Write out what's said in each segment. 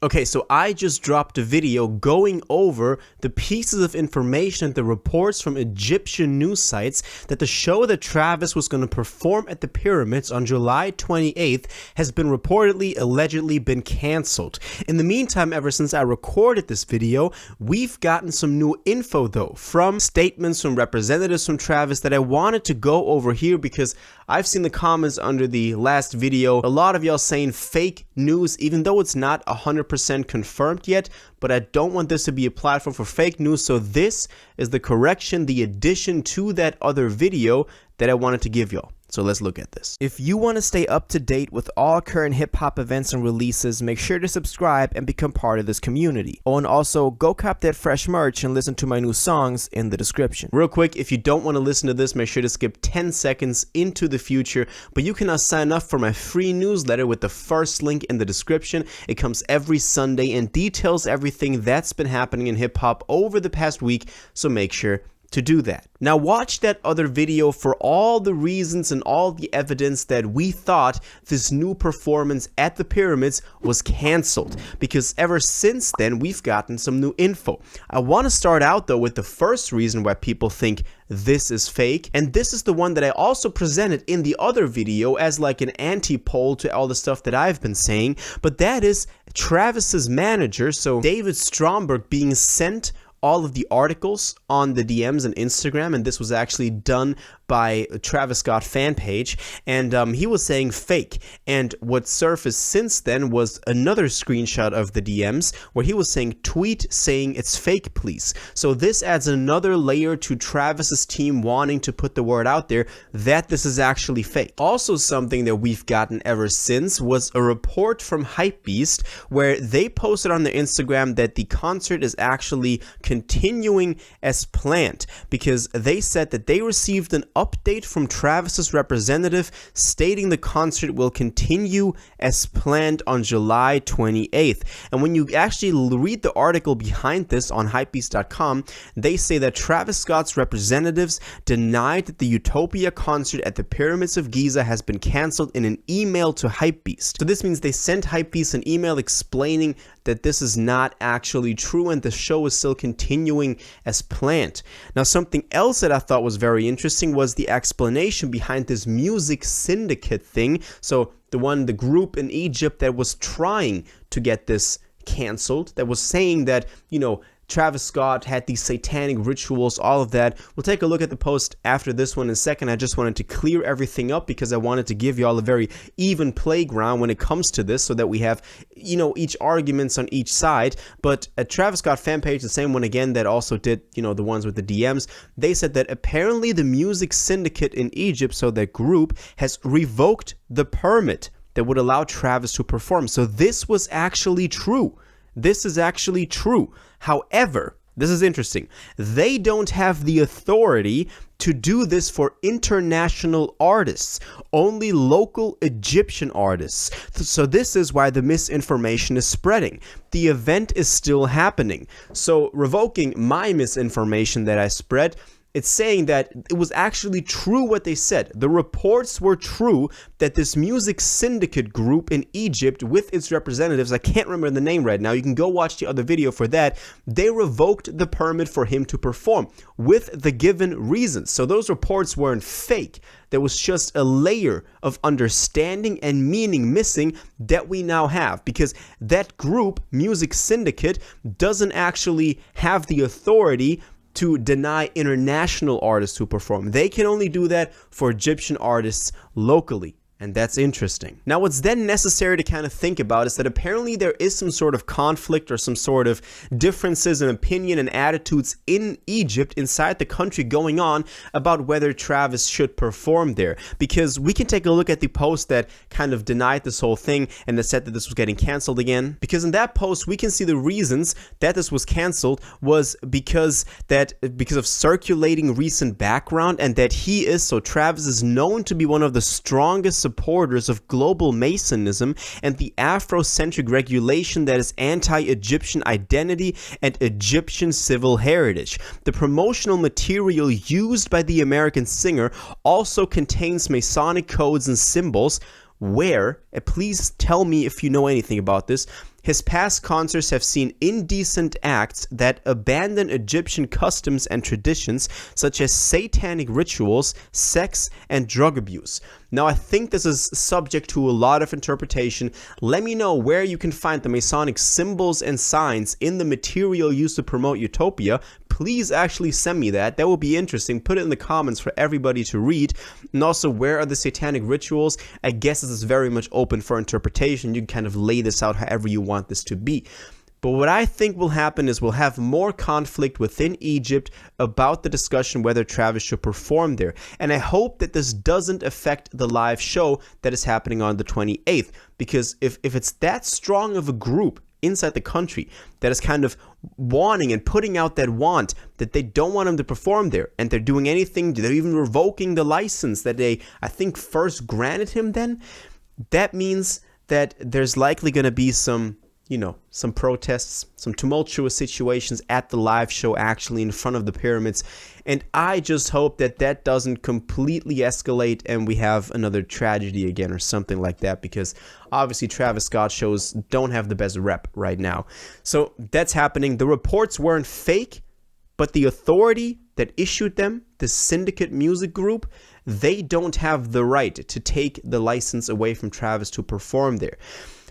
Okay, so I just dropped a video going over the pieces of information and the reports from Egyptian news sites that the show that Travis was going to perform at the pyramids on July 28th has been reportedly, allegedly been canceled. In the meantime, ever since I recorded this video, we've gotten some new info though, from statements from representatives from Travis that I wanted to go over here because I've seen the comments under the last video, a lot of y'all saying fake news, even though it's not 100% confirmed yet, but I don't want this to be a platform for fake news, so this is the correction, the addition to that other video that I wanted to give y'all. So let's look at this. If you want to stay up to date with all current hip-hop events and releases, make sure to subscribe and become part of this community. Oh, and also go cop that fresh merch and listen to my new songs in the description. Real quick, if you don't want to listen to this, make sure to skip 10 seconds into the future, but you can now sign up for my free newsletter with the first link in the description. It comes every Sunday and details everything that's been happening in hip-hop over the past week, so make sure to do that. Now watch that other video for all the reasons and all the evidence that we thought this new performance at the pyramids was canceled, because ever since then we've gotten some new info. I want to start out though with the first reason why people think this is fake, and this is the one that I also presented in the other video as like an anti-poll to all the stuff that I've been saying, but that is Travis's manager, so David Stromberg, being sent all of the articles on the DMs and Instagram, and this was actually done by Travis Scott fan page, and he was saying fake, and what surfaced since then was another screenshot of the DMs where he was saying tweet saying it's fake please. So this adds another layer to Travis's team wanting to put the word out there that this is actually fake. Also, something that we've gotten ever since was a report from Hypebeast where they posted on their Instagram that the concert is actually continuing as planned, because they said that they received an update from Travis's representative stating the concert will continue as planned on July 28th. And when you actually read the article behind this on hypebeast.com, they say that Travis Scott's representatives denied that the Utopia concert at the Pyramids of Giza has been canceled in an email to Hypebeast. So this means they sent Hypebeast an email explaining that this is not actually true and the show is still continuing as planned. Now, something else that I thought was very interesting was the explanation behind this music syndicate thing. So the group in Egypt that was trying to get this canceled, that was saying that, you know, Travis Scott had these satanic rituals, all of that. We'll take a look at the post after this one in a second. I just wanted to clear everything up because I wanted to give y'all a very even playground when it comes to this so that we have, you know, each arguments on each side. But at Travis Scott fan page, the same one again that also did, you know, the ones with the DMs, they said that apparently the music syndicate in Egypt, so that group, has revoked the permit that would allow Travis to perform. So this was actually true. This is actually true. However, this is interesting. They don't have the authority to do this for international artists, only local Egyptian artists. So this is why the misinformation is spreading. The event is still happening. So revoking my misinformation that I spread, it's saying that it was actually true what they said. The reports were true that this music syndicate group in Egypt with its representatives, I can't remember the name right now, you can go watch the other video for that, they revoked the permit for him to perform with the given reasons. So those reports weren't fake. There was just a layer of understanding and meaning missing that we now have, because that group, Music Syndicate, doesn't actually have the authority to deny international artists who perform. They can only do that for Egyptian artists locally. And that's interesting. Now, what's then necessary to kind of think about is that apparently there is some sort of conflict or some sort of differences in opinion and attitudes in Egypt, inside the country, going on about whether Travis should perform there. Because we can take a look at the post that kind of denied this whole thing and that said that this was getting canceled again. Because in that post, we can see the reasons that this was canceled was because of circulating recent background, and that Travis is known to be one of the strongest supporters of global Masonism and the Afrocentric regulation that is anti-Egyptian identity and Egyptian civil heritage. The promotional material used by the American singer also contains Masonic codes and symbols where, please tell me if you know anything about this, His past concerts have seen indecent acts that abandon Egyptian customs and traditions, such as satanic rituals, sex, and drug abuse. Now, I think this is subject to a lot of interpretation. Let me know where you can find the Masonic symbols and signs in the material used to promote Utopia. Please actually send me that. That will be interesting. Put it in the comments for everybody to read. And also, where are the satanic rituals? I guess this is very much open for interpretation. You can kind of lay this out however you want this to be. But what I think will happen is we'll have more conflict within Egypt about the discussion whether Travis should perform there. And I hope that this doesn't affect the live show that is happening on the 28th. Because if it's that strong of a group inside the country that is kind of wanting and putting out that want that they don't want him to perform there, and they're doing anything, they're even revoking the license that they, I think, first granted him then, that means that there's likely going to be some protests, some tumultuous situations at the live show actually in front of the pyramids. And I just hope that that doesn't completely escalate and we have another tragedy again or something like that, because obviously Travis Scott shows don't have the best rep right now. So that's happening. The reports weren't fake, but the authority that issued them, the Syndicate Music Group, they don't have the right to take the license away from Travis to perform there.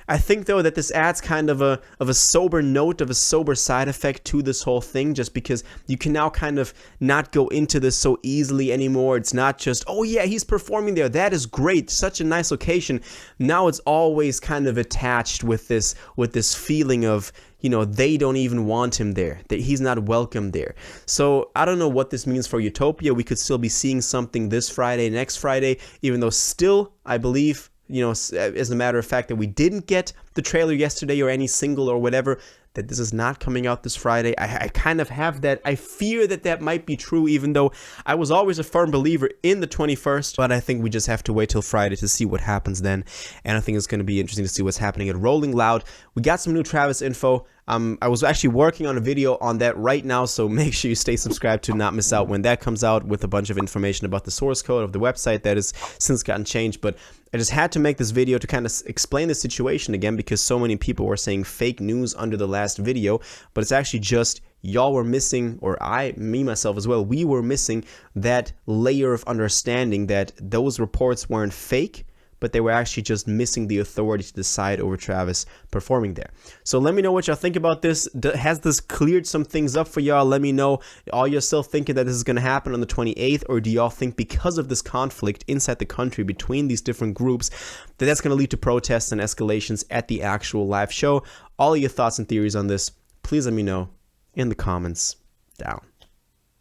I think, though, that this adds kind of a sober note, of a sober side effect to this whole thing, just because you can now kind of not go into this so easily anymore. It's not just, oh yeah, he's performing there, that is great, such a nice location. Now it's always kind of attached with this feeling of, they don't even want him there, that he's not welcome there. So I don't know what this means for Utopia. We could still be seeing something this Friday, next Friday, even though still, I believe, as a matter of fact, that we didn't get the trailer yesterday or any single or whatever, that this is not coming out this Friday. I kind of have that. I fear that might be true, even though I was always a firm believer in the 21st. But I think we just have to wait till Friday to see what happens then. And I think it's going to be interesting to see what's happening at Rolling Loud. We got some new Travis info. I was actually working on a video on that right now, so make sure you stay subscribed to not miss out when that comes out, with a bunch of information about the source code of the website that has since gotten changed. But I just had to make this video to kind of explain the situation again, because so many people were saying fake news under the last video, but it's actually just y'all were missing, or me myself as well, we were missing that layer of understanding that those reports weren't fake, but they were actually just missing the authority to decide over Travis performing there. So let me know what y'all think about this. Has this cleared some things up for y'all? Let me know. Are you still thinking that this is going to happen on the 28th, or do y'all think because of this conflict inside the country between these different groups that that's going to lead to protests and escalations at the actual live show? All of your thoughts and theories on this, please let me know in the comments down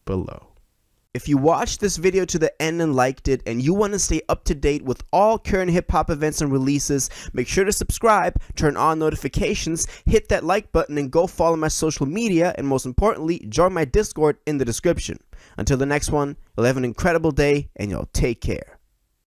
below. If you watched this video to the end and liked it, and you want to stay up to date with all current hip-hop events and releases, make sure to subscribe, turn on notifications, hit that like button, and go follow my social media, and most importantly, join my Discord in the description. Until the next one, you'll have an incredible day, and y'all take care.